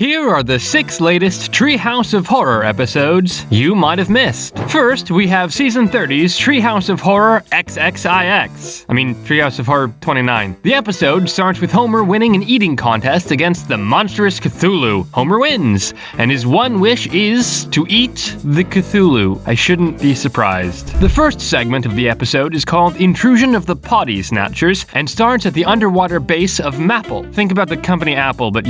Here are the 6 latest Treehouse of Horror episodes you might have missed. First, we have Season 30's Treehouse of Horror XXIX. Treehouse of Horror 29. The episode starts with Homer winning an eating contest against the monstrous Cthulhu. Homer wins, and his one wish is to eat the Cthulhu. I shouldn't be surprised. The first segment of the episode is called Intrusion of the Potty Snatchers and starts at the underwater base of Mapple. Think about the company Apple, but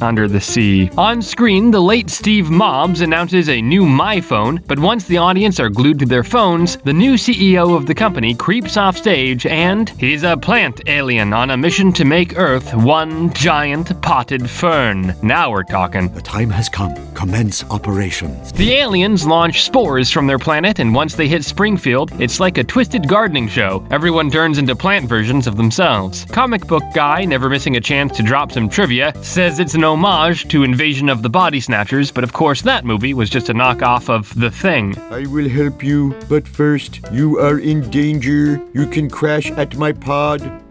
under the sea. On screen, the late Steve Mobs announces a new MyPhone, but once the audience are glued to their phones, the new CEO of the company creeps off stage and he's a plant alien on a mission to make Earth one giant potted fern. Now we're talking. The time has come. Commence operations. The aliens launch spores from their planet, and once they hit Springfield, it's like a twisted gardening show. Everyone turns into plant versions of themselves. Comic book guy, never missing a chance to drop some trivia, says it's an homage to Invasion of the Body Snatchers, but of course that movie was just a knockoff of The Thing. I will help you, but first, you are in danger. You can crash at my pad.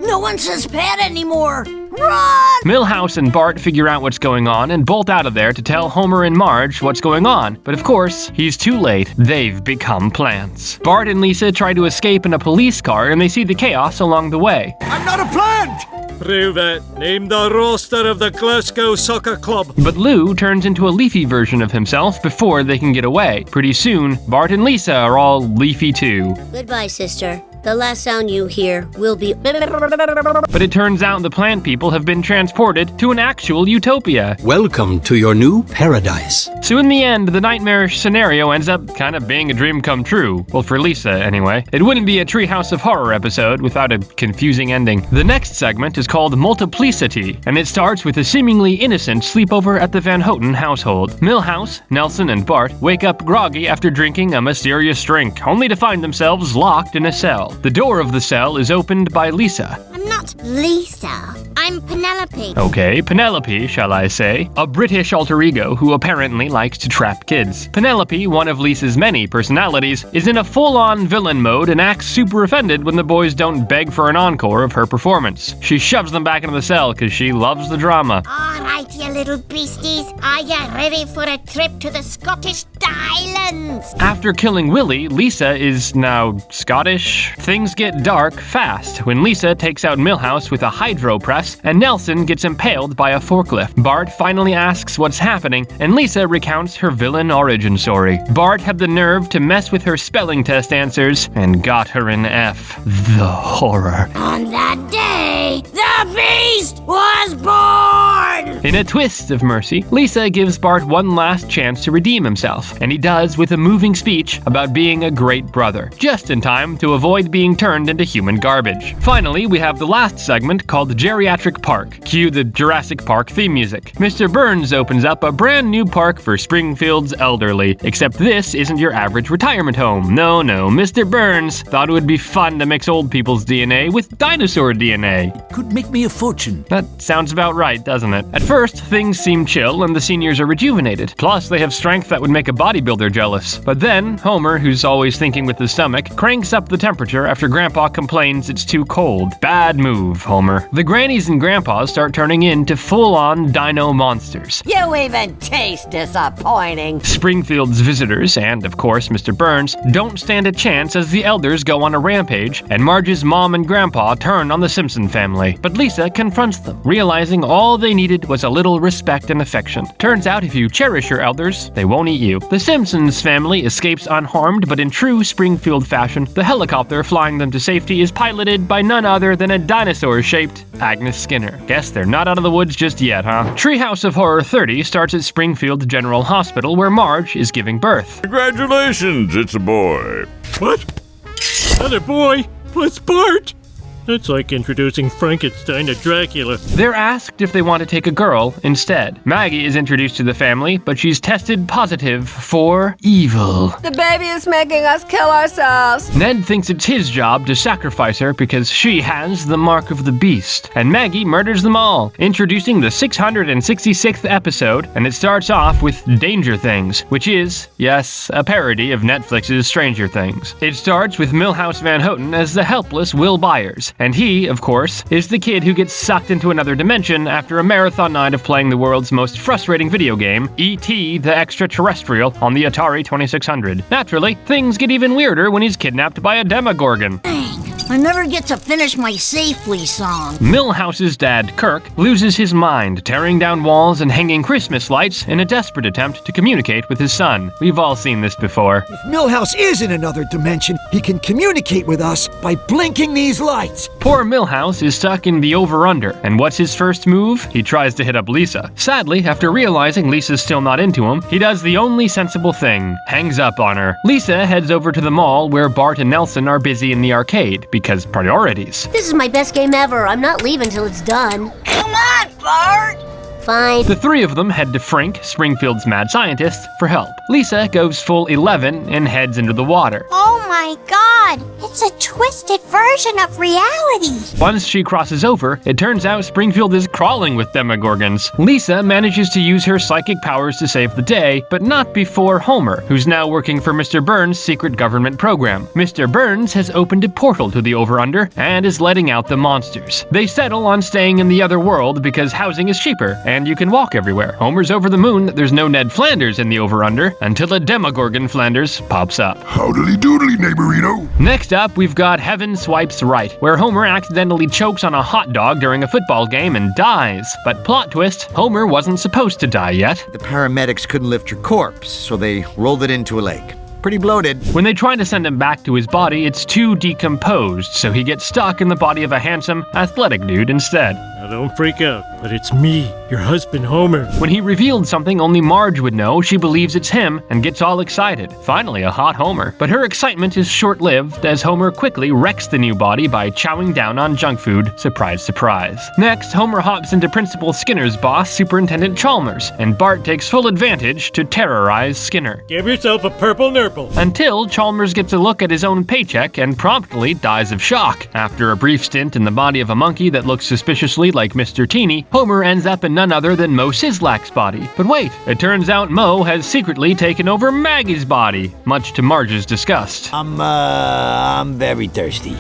No one says pad anymore. Run! Milhouse and Bart figure out what's going on and bolt out of there to tell Homer and Marge what's going on. But of course, he's too late. They've become plants. Bart and Lisa try to escape in a police car and they see the chaos along the way. I'm not a plant! Prove it. Name the roster of the Glasgow Soccer Club. But Lou turns into a leafy version of himself before they can get away. Pretty soon, Bart and Lisa are all leafy too. Goodbye, sister. The last sound you hear will be... But it turns out the plant people have been transported to an actual utopia. Welcome to your new paradise. So in the end, the nightmarish scenario ends up kind of being a dream come true. Well, for Lisa, anyway. It wouldn't be a Treehouse of Horror episode without a confusing ending. The next segment is called Multiplicity, and it starts with a seemingly innocent sleepover at the Van Houten household. Milhouse, Nelson, and Bart wake up groggy after drinking a mysterious drink, only to find themselves locked in a cell. The door of the cell is opened by Lisa. I'm not Lisa. I'm Penelope. Okay, Penelope, shall I say, a British alter ego who apparently likes to trap kids. Penelope, one of Lisa's many personalities, is in a full-on villain mode and acts super offended when the boys don't beg for an encore of her performance. She shoves them back into the cell because she loves the drama. All right, you little beasties. Are you ready for a trip to the Scottish Highlands? After killing Willie, Lisa is now Scottish. Things get dark fast when Lisa takes out Milhouse with a hydro press and Nelson gets impaled by a forklift. Bart finally asks what's happening and Lisa recounts her villain origin story. Bart had the nerve to mess with her spelling test answers and got her an F. The horror. On that day, the beast was born! In a twist of mercy, Lisa gives Bart one last chance to redeem himself, and he does with a moving speech about being a great brother, just in time to avoid being turned into human garbage. Finally, we have the last segment called Geriatric Park. Cue the Jurassic Park theme music. Mr. Burns opens up a brand new park for Springfield's elderly, except this isn't your average retirement home. No, Mr. Burns thought it would be fun to mix old people's DNA with dinosaur DNA. It could make me a fortune. That sounds about right, doesn't it? At first, things seem chill and the seniors are rejuvenated. Plus, they have strength that would make a bodybuilder jealous. But then, Homer, who's always thinking with his stomach, cranks up the temperature after Grandpa complains it's too cold. Bad move, Homer. The grannies and grandpas start turning into full-on dino monsters. You even taste disappointing. Springfield's visitors, and of course Mr. Burns, don't stand a chance as the elders go on a rampage, and Marge's mom and grandpa turn on the Simpson family. But Lisa confronts them, realizing all they needed was a little respect and affection. Turns out if you cherish your elders, they won't eat you. The Simpsons family escapes unharmed, but in true Springfield fashion, the helicopter flying them to safety is piloted by none other than a dinosaur-shaped Agnes Skinner. Guess they're not out of the woods just yet, huh? Treehouse of Horror 30 starts at Springfield General Hospital where Marge is giving birth. Congratulations, it's a boy. What? Another boy? What's Bart? That's like introducing Frankenstein to Dracula. They're asked if they want to take a girl instead. Maggie is introduced to the family, but she's tested positive for evil. The baby is making us kill ourselves. Ned thinks it's his job to sacrifice her because she has the mark of the beast. And Maggie murders them all, introducing the 666th episode, and it starts off with Danger Things, which is, yes, a parody of Netflix's Stranger Things. It starts with Milhouse Van Houten as the helpless Will Byers. And he, of course, is the kid who gets sucked into another dimension after a marathon night of playing the world's most frustrating video game, E.T. the Extraterrestrial, on the Atari 2600. Naturally, things get even weirder when he's kidnapped by a Demogorgon. I never get to finish my Safely song. Milhouse's dad, Kirk, loses his mind, tearing down walls and hanging Christmas lights in a desperate attempt to communicate with his son. We've all seen this before. If Milhouse is in another dimension, he can communicate with us by blinking these lights. Poor Milhouse is stuck in the over-under, and what's his first move? He tries to hit up Lisa. Sadly, after realizing Lisa's still not into him, he does the only sensible thing, hangs up on her. Lisa heads over to the mall where Bart and Nelson are busy in the arcade, because priorities. This is my best game ever. I'm not leaving till it's done. Come on, Bart! Fine. The three of them head to Frink, Springfield's mad scientist, for help. Lisa goes full 11 and heads into the water. Oh my god! It's a twisted version of reality! Once she crosses over, it turns out Springfield is crawling with Demogorgons. Lisa manages to use her psychic powers to save the day, but not before Homer, who's now working for Mr. Burns' secret government program. Mr. Burns has opened a portal to the over-under and is letting out the monsters. They settle on staying in the other world because housing is cheaper, and you can walk everywhere. Homer's over the moon that there's no Ned Flanders in the over-under until a Demogorgon Flanders pops up. Howdly doodly, neighborino. Next up, we've got Heaven Swipes Right, where Homer accidentally chokes on a hot dog during a football game and dies. But plot twist, Homer wasn't supposed to die yet. The paramedics couldn't lift your corpse, so they rolled it into a lake. Pretty bloated. When they try to send him back to his body, it's too decomposed, so he gets stuck in the body of a handsome, athletic dude instead. Now don't freak out, but it's me, your husband Homer. When he revealed something only Marge would know, she believes it's him and gets all excited. Finally, a hot Homer. But her excitement is short-lived as Homer quickly wrecks the new body by chowing down on junk food. Surprise, surprise. Next, Homer hops into Principal Skinner's boss, Superintendent Chalmers, and Bart takes full advantage to terrorize Skinner. Give yourself a purple nurple. Until Chalmers gets a look at his own paycheck and promptly dies of shock. After a brief stint in the body of a monkey that looks suspiciously like Mr. Teeny, Homer ends up in none other than Moe Sislak's body. But wait, it turns out Moe has secretly taken over Maggie's body, much to Marge's disgust. I'm very thirsty.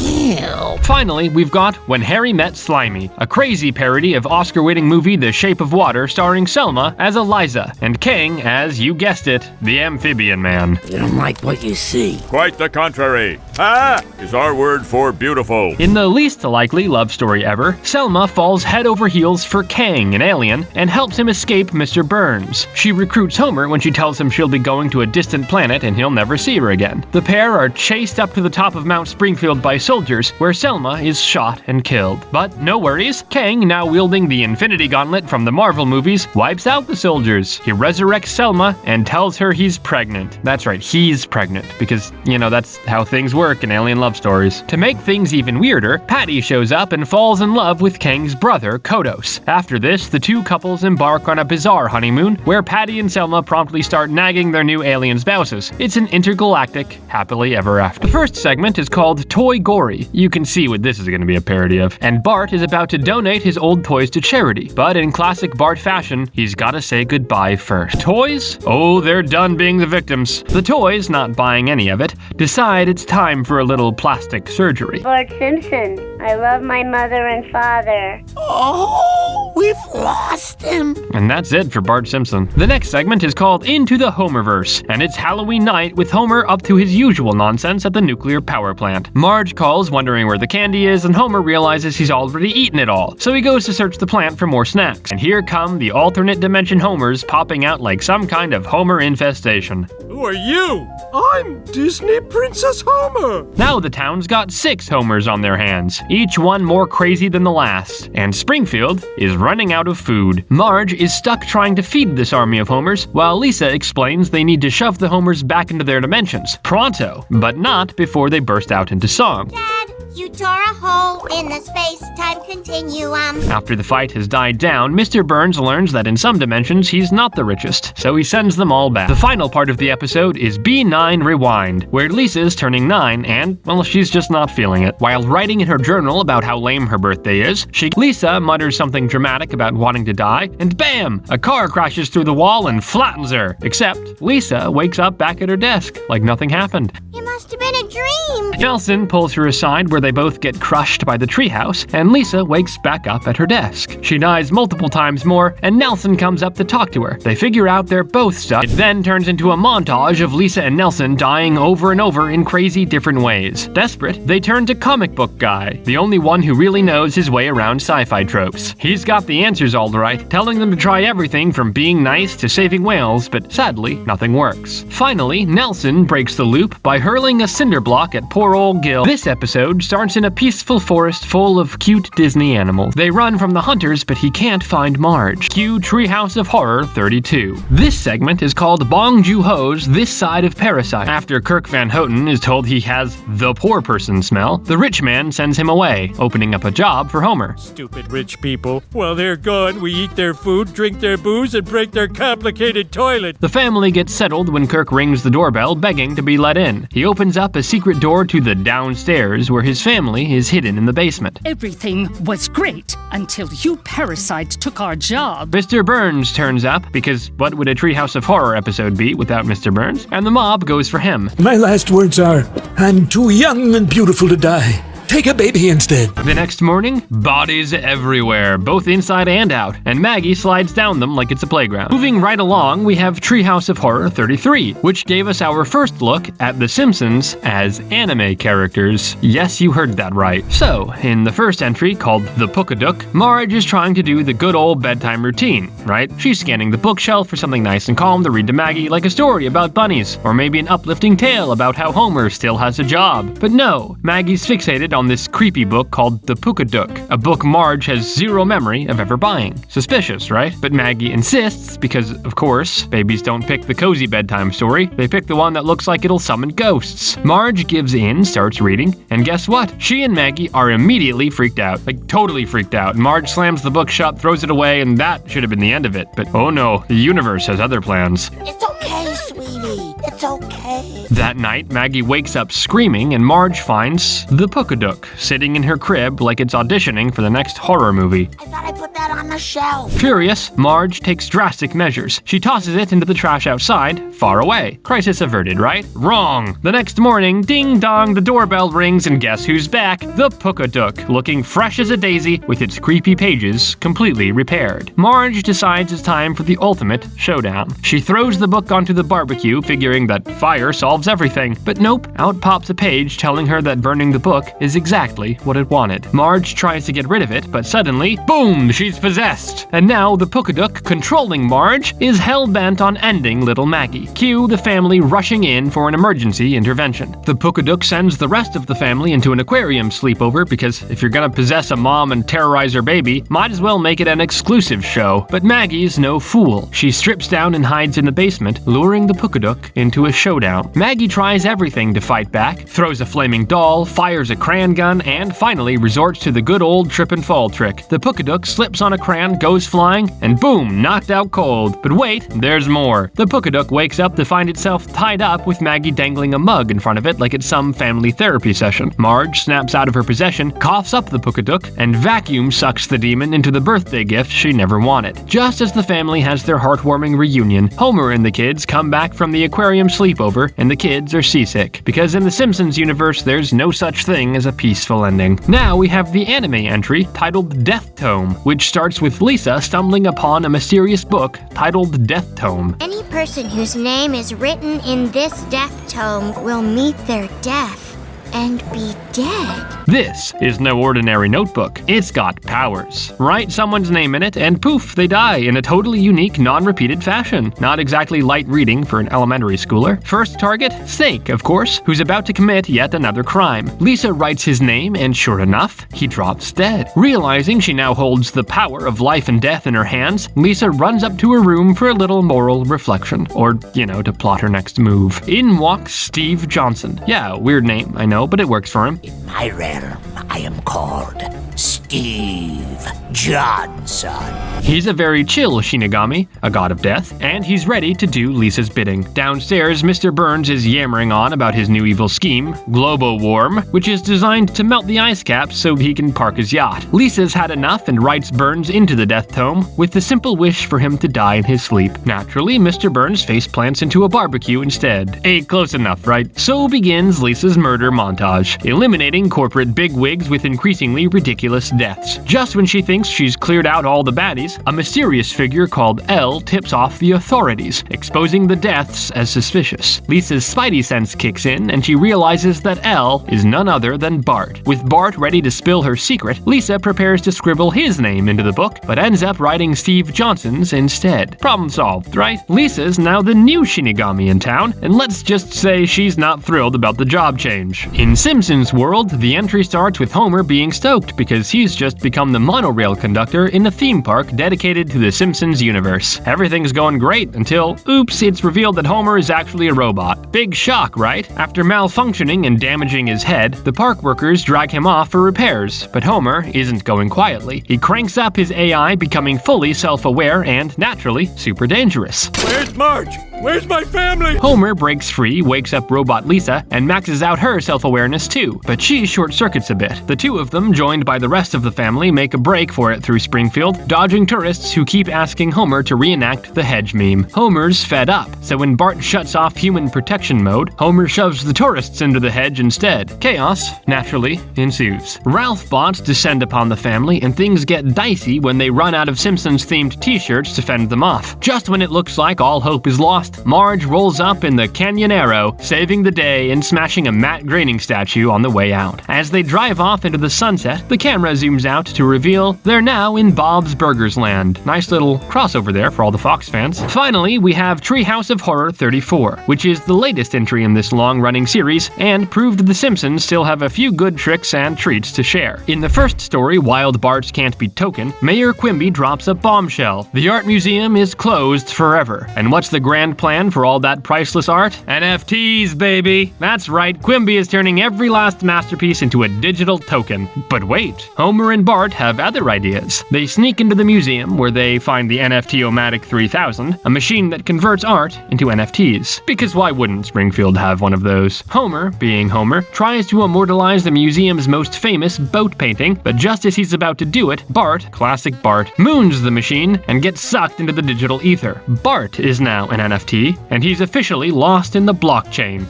Ew. Finally, we've got When Harry Met Slimy, a crazy parody of Oscar-winning movie The Shape of Water starring Selma as Eliza, and Kang as, you guessed it, the Amphibian Man. You don't like what you see. Quite the contrary. Ah is our word for beautiful. In the least likely love story ever, Selma falls head over heels for Kang, an alien, and helps him escape Mr. Burns. She recruits Homer when she tells him she'll be going to a distant planet and he'll never see her again. The pair are chased up to the top of Mount Springfield by soldiers, where Selma is shot and killed. But no worries, Kang, now wielding the Infinity Gauntlet from the Marvel movies, wipes out the soldiers. He resurrects Selma and tells her he's pregnant. That's right, he's pregnant, because, you know, that's how things work in alien love stories. To make things even weirder, Patty shows up and falls in love with Kang's brother, Kodos. After this, the two couples embark on a bizarre honeymoon, where Patty and Selma promptly start nagging their new alien spouses. It's an intergalactic happily ever after. The first segment is called Toy Gory. You can see what this is going to be a parody of. And Bart is about to donate his old toys to charity, but in classic Bart fashion, he's gotta say goodbye first. Toys? Oh, they're done being the victims. The toys, not buying any of it, decide it's time for a little plastic surgery. Bart Simpson, I love my mother and father. Oh, we've lost him. And that's it for Bart Simpson. The next segment is called Into the Homerverse, and it's Halloween night with Homer up to his usual nonsense at the nuclear power plant. Marge calls wondering where the candy is, and Homer realizes he's already eaten it all. So he goes to search the plant for more snacks. And here come the alternate dimension Homers popping out like some kind of Homer infestation. Who are you? I'm Disney Princess Homer. Now the town's got 6 Homers on their hands, each one more crazy than the last. And Springfield is running out of food. Marge is stuck trying to feed this army of Homers, while Lisa explains they need to shove the Homers back into their dimensions, pronto, but not before they burst out into song. Dad, you tore a hole in the space-time continuum. After the fight has died down, Mr. Burns learns that in some dimensions he's not the richest, so he sends them all back. The final part of the episode is B9 Rewind, where Lisa's turning 9 and, well, she's just not feeling it. While writing in her journal about how lame her birthday is, Lisa mutters something dramatic about wanting to die, and bam! A car crashes through the wall and flattens her. Except, Lisa wakes up back at her desk, like nothing happened. You must Must have been a dream. Nelson pulls her aside where they both get crushed by the treehouse, and Lisa wakes back up at her desk. She dies multiple times more, and Nelson comes up to talk to her. They figure out they're both stuck. It then turns into a montage of Lisa and Nelson dying over and over in crazy different ways. Desperate, they turn to Comic Book Guy, the only one who really knows his way around sci-fi tropes. He's got the answers all right, telling them to try everything from being nice to saving whales, but sadly, nothing works. Finally, Nelson breaks the loop by hurling a cinder block at poor old Gil. This episode starts in a peaceful forest full of cute Disney animals. They run from the hunters, but he can't find Marge. Cue Treehouse of Horror 32. This segment is called Bong Joon-ho's This Side of Parasite. After Kirk Van Houten is told he has the poor person smell, the rich man sends him away, opening up a job for Homer. Stupid rich people. While they're gone, we eat their food, drink their booze, and break their complicated toilet. The family gets settled when Kirk rings the doorbell, begging to be let in. He opens up a secret door to the downstairs, where his family is hidden in the basement. Everything was great until you parasite took our job. Mr. Burns turns up, because what would a Treehouse of Horror episode be without Mr. Burns? And the mob goes for him. My last words are, I'm too young and beautiful to die. Take a baby instead. The next morning, bodies everywhere, both inside and out, and Maggie slides down them like it's a playground. Moving right along, we have Treehouse of Horror 33, which gave us our first look at The Simpsons as anime characters. Yes, you heard that right. So, in the first entry, called The Pookadook, Marge is trying to do the good old bedtime routine, right? She's scanning the bookshelf for something nice and calm to read to Maggie, like a story about bunnies, or maybe an uplifting tale about how Homer still has a job. But no, Maggie's fixated on this creepy book called The Pookadook, a book Marge has zero memory of ever buying. Suspicious, right? But Maggie insists because, of course, babies don't pick the cozy bedtime story, they pick the one that looks like it'll summon ghosts. Marge gives in, starts reading, and guess what? She and Maggie are immediately freaked out, like totally freaked out. Marge slams the book shut, throws it away, and that should have been the end of it. But oh no, the universe has other plans. It's okay, sweetie. It's okay. That night, Maggie wakes up screaming, and Marge finds The Pookadook sitting in her crib like it's auditioning for the next horror movie. I thought I put that on the shelf. Furious, Marge takes drastic measures. She tosses it into the trash outside, far away. Crisis averted, right? Wrong. The next morning, ding dong, the doorbell rings, and guess who's back? The Pookadook, looking fresh as a daisy with its creepy pages completely repaired. Marge decides it's time for the ultimate showdown. She throws the book onto the barbecue, figuring that fire solves everything. But nope, out pops a page telling her that burning the book is exactly what it wanted. Marge tries to get rid of it, but suddenly, boom, she's possessed. And now the Pookadook, controlling Marge, is hell-bent on ending little Maggie. Cue the family rushing in for an emergency intervention. The Pookadook sends the rest of the family into an aquarium sleepover because if you're gonna possess a mom and terrorize her baby, might as well make it an exclusive show. But Maggie's no fool. She strips down and hides in the basement, luring the Pookadook into a showdown. Maggie tries everything to fight back, throws a flaming doll, fires a crayon gun, and finally resorts to the good old trip and fall trick. The Pookadook slips on a crayon, goes flying, and boom, knocked out cold. But wait, there's more. The Pookadook wakes up to find itself tied up with Maggie dangling a mug in front of it like it's some family therapy session. Marge snaps out of her possession, coughs up the Pookadook, and vacuum sucks the demon into the birthday gift she never wanted. Just as the family has their heartwarming reunion, Homer and the kids come back from the aquarium sleepover, and the kids are seasick. Because in the Simpsons universe, there's no such thing as a peaceful ending. Now we have the anime entry titled Death Tome, which starts with Lisa stumbling upon a mysterious book titled Death Tome. Any person whose name is written in this death tome will meet their death and be dead. This is no ordinary notebook. It's got powers. Write someone's name in it and poof, they die in a totally unique, non-repeated fashion. Not exactly light reading for an elementary schooler. First target, Snake, of course, who's about to commit yet another crime. Lisa writes his name and sure enough, he drops dead. Realizing she now holds the power of life and death in her hands, Lisa runs up to her room for a little moral reflection. Or, to plot her next move. In walks Steve Johnson. Yeah, weird name, I know. know, but it works for him. In my realm, I am called Steve Johnson. He's a very chill Shinigami, a god of death, and he's ready to do Lisa's bidding. Downstairs, Mr. Burns is yammering on about his new evil scheme, Globo-Warm, which is designed to melt the ice caps so he can park his yacht. Lisa's had enough and writes Burns into the death tome with the simple wish for him to die in his sleep. Naturally, Mr. Burns face plants into a barbecue instead. Close enough, right? So begins Lisa's murder montage, eliminating corporate bigwigs with increasingly ridiculous deaths. Just when she thinks she's cleared out all the baddies, a mysterious figure called L tips off the authorities, exposing the deaths as suspicious. Lisa's spidey sense kicks in, and she realizes that L is none other than Bart. With Bart ready to spill her secret, Lisa prepares to scribble his name into the book, but ends up writing Steve Johnson's instead. Problem solved, right? Lisa's now the new Shinigami in town, and let's just say she's not thrilled about the job change. In Simpsons world, the entry starts with Homer being stoked because he's just become the monorail conductor in a theme park dedicated to the Simpsons universe. Everything's going great until, oops, it's revealed that Homer is actually a robot. Big shock, right? After malfunctioning and damaging his head, the park workers drag him off for repairs, but Homer isn't going quietly. He cranks up his AI, becoming fully self-aware and, naturally, super dangerous. Where's Marge? Where's my family? Homer breaks free, wakes up robot Lisa, and maxes out her self-awareness too, but she short-circuits a bit. The two of them, joined by the rest of the family, make a break for it through Springfield, dodging tourists who keep asking Homer to reenact the hedge meme. Homer's fed up, so when Bart shuts off human protection mode, Homer shoves the tourists into the hedge instead. Chaos, naturally, ensues. Ralph bots descend upon the family, and things get dicey when they run out of Simpsons-themed t-shirts to fend them off. Just when it looks like all hope is lost, Marge rolls up in the Canyonero, saving the day and smashing a Matt Groening statue on the way out. As they drive off into the sunset, the camera zooms out to reveal they're now in Bob's Burgers Land. Nice little crossover there for all the Fox fans. Finally, we have Treehouse of Horror 34, which is the latest entry in this long-running series and proved the Simpsons still have a few good tricks and treats to share. In the first story, Wild Barts Can't Be Token, Mayor Quimby drops a bombshell. The art museum is closed forever. And what's the grand plan for all that priceless art? NFTs, baby! That's right, Quimby is turning every last masterpiece into a digital token. But wait, Homer and Bart have other ideas. They sneak into the museum where they find the NFT-O-Matic 3000, a machine that converts art into NFTs. Because why wouldn't Springfield have one of those? Homer, being Homer, tries to immortalize the museum's most famous boat painting, but just as he's about to do it, Bart, classic Bart, moons the machine and gets sucked into the digital ether. Bart is now an NFT, and he's officially lost in the blockchain.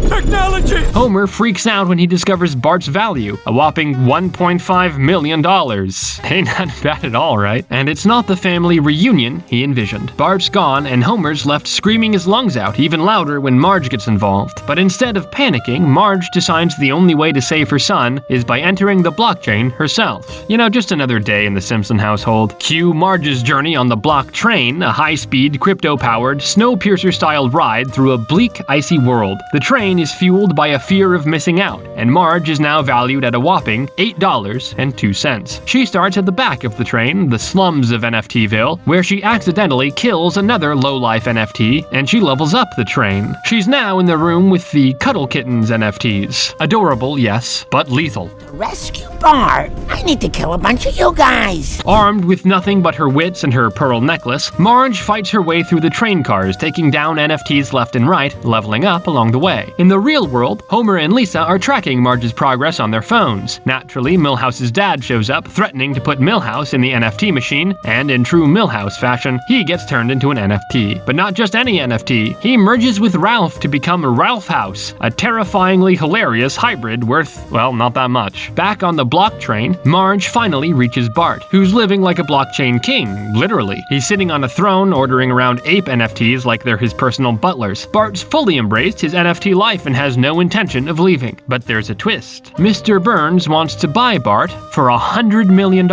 Technology! Homer freaks out when he discovers Bart's value, a whopping $1.5 million. Ain't that bad at all, right? And it's not the family reunion he envisioned. Bart's gone, and Homer's left screaming his lungs out, even louder when Marge gets involved. But instead of panicking, Marge decides the only way to save her son is by entering the blockchain herself. You know, just another day in the Simpson household. Cue Marge's journey on the block train, a high-speed, crypto-powered, Snowpiercer-style ride through a bleak, icy world. The train is fueled by a fear of missing out, and Marge is now valued at a whopping $8.02. She starts at the back of the train, the slums of NFTville, where she accidentally kills another low-life NFT, and she levels up the train. She's now in the room with the Cuddle Kittens NFTs. Adorable, yes, but lethal. Rescue Bart! I need to kill a bunch of you guys! Armed with nothing but her wits and her pearl necklace, Marge fights her way through the train cars, taking down NFTs left and right, leveling up along the way. In the real world, Homer and Lisa are tracking Marge's progress on their phones. Naturally, Milhouse's dad shows up, threatening to put Milhouse in the NFT machine, and in true Milhouse fashion, he gets turned into an NFT. But not just any NFT, he merges with Ralph to become Ralph House, a terrifyingly hilarious hybrid worth, well, not that much. Back on the block train, Marge finally reaches Bart, who's living like a blockchain king, literally. He's sitting on a throne ordering around ape NFTs like they're his personal butlers. Bart's fully embraced his NFT life and has no intention of leaving. But there's a twist. Mr. Burns wants to buy Bart for $100 million,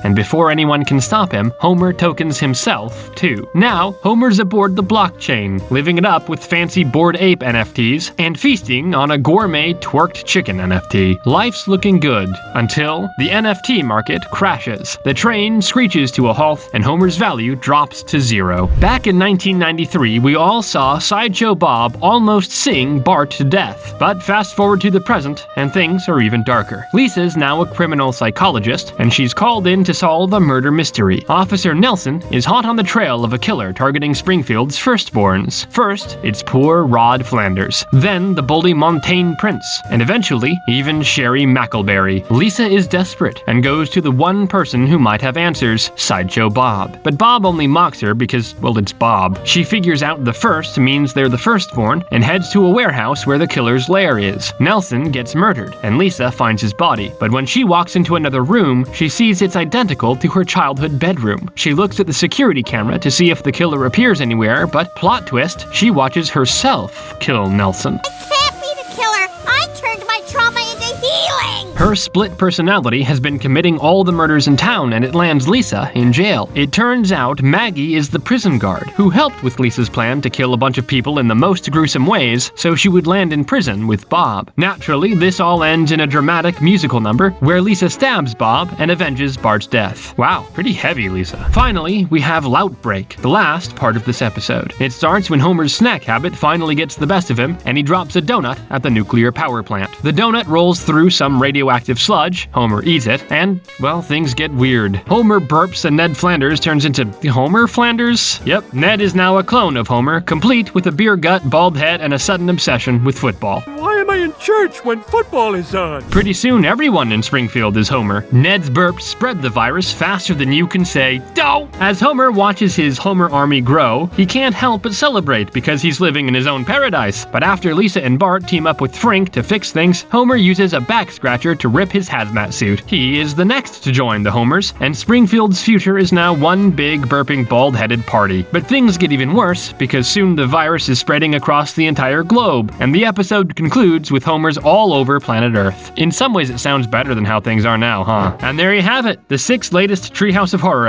and before anyone can stop him, Homer tokens himself, too. Now, Homer's aboard the blockchain, living it up with fancy Bored Ape NFTs and feasting on a gourmet twerked chicken NFT. Life's looking good until the NFT market crashes. The train screeches to a halt, and Homer's value drops to 0. Back in 1993, we all saw Sideshow Bob almost sing Bart to death. But fast forward to the present, and things are even darker. Lisa's now a criminal psychologist, and she's called in to solve a murder mystery. Officer Nelson is hot on the trail of a killer targeting Springfield's firstborns. First, it's poor Rod Flanders, then the bully Montaigne Prince, and eventually, even Sherry Mackleberry. Lisa is desperate and goes to the one person who might have answers, Sideshow Bob. But Bob only mocks her because, well, it's Bob. She figures out the first means they're the firstborn and heads to a warehouse where the killer's lair is. Nelson gets murdered, and Lisa finds his body. But when she walks into another room, she sees it's identical to her childhood bedroom. She looks at the security camera to see if the killer appears anywhere, but plot twist, she watches herself kill Nelson. Can't be the killer. I turned my trauma into healing. Her split personality has been committing all the murders in town, and it lands Lisa in jail. It turns out Maggie is the prison guard who helped with Lisa's plan to kill a bunch of people in the most gruesome ways, so she would land in prison with Bob. Naturally, this all ends in a dramatic musical number where Lisa stabs Bob and avenges Bart's death. Wow, pretty heavy, Lisa. Finally, we have Loutbreak, the last part of this episode. It starts when Homer's snack habit finally gets the best of him, and he drops a donut at the nuclear power plant. The donut rolls through some radioactive sludge, Homer eats it, and, well, things get weird. Homer burps and Ned Flanders turns into Homer Flanders? Yep, Ned is now a clone of Homer, complete with a beer gut, bald head, and a sudden obsession with football. Why am I in church when football is on? Pretty soon, everyone in Springfield is Homer. Ned's burps spread the virus faster than you can say, "Doh!" As Homer watches his Homer army grow, he can't help but celebrate because he's living in his own paradise. But after Lisa and Bart team up with Frink to fix things, Homer uses a back scratcher to rip his hazmat suit. He is the next to join the Homers, and Springfield's future is now one big burping bald-headed party. But things get even worse because soon the virus is spreading across the entire globe, and the episode concludes with Homers all over planet Earth. In some ways it sounds better than how things are now, huh? And there you have it, the 6 latest Treehouse of Horror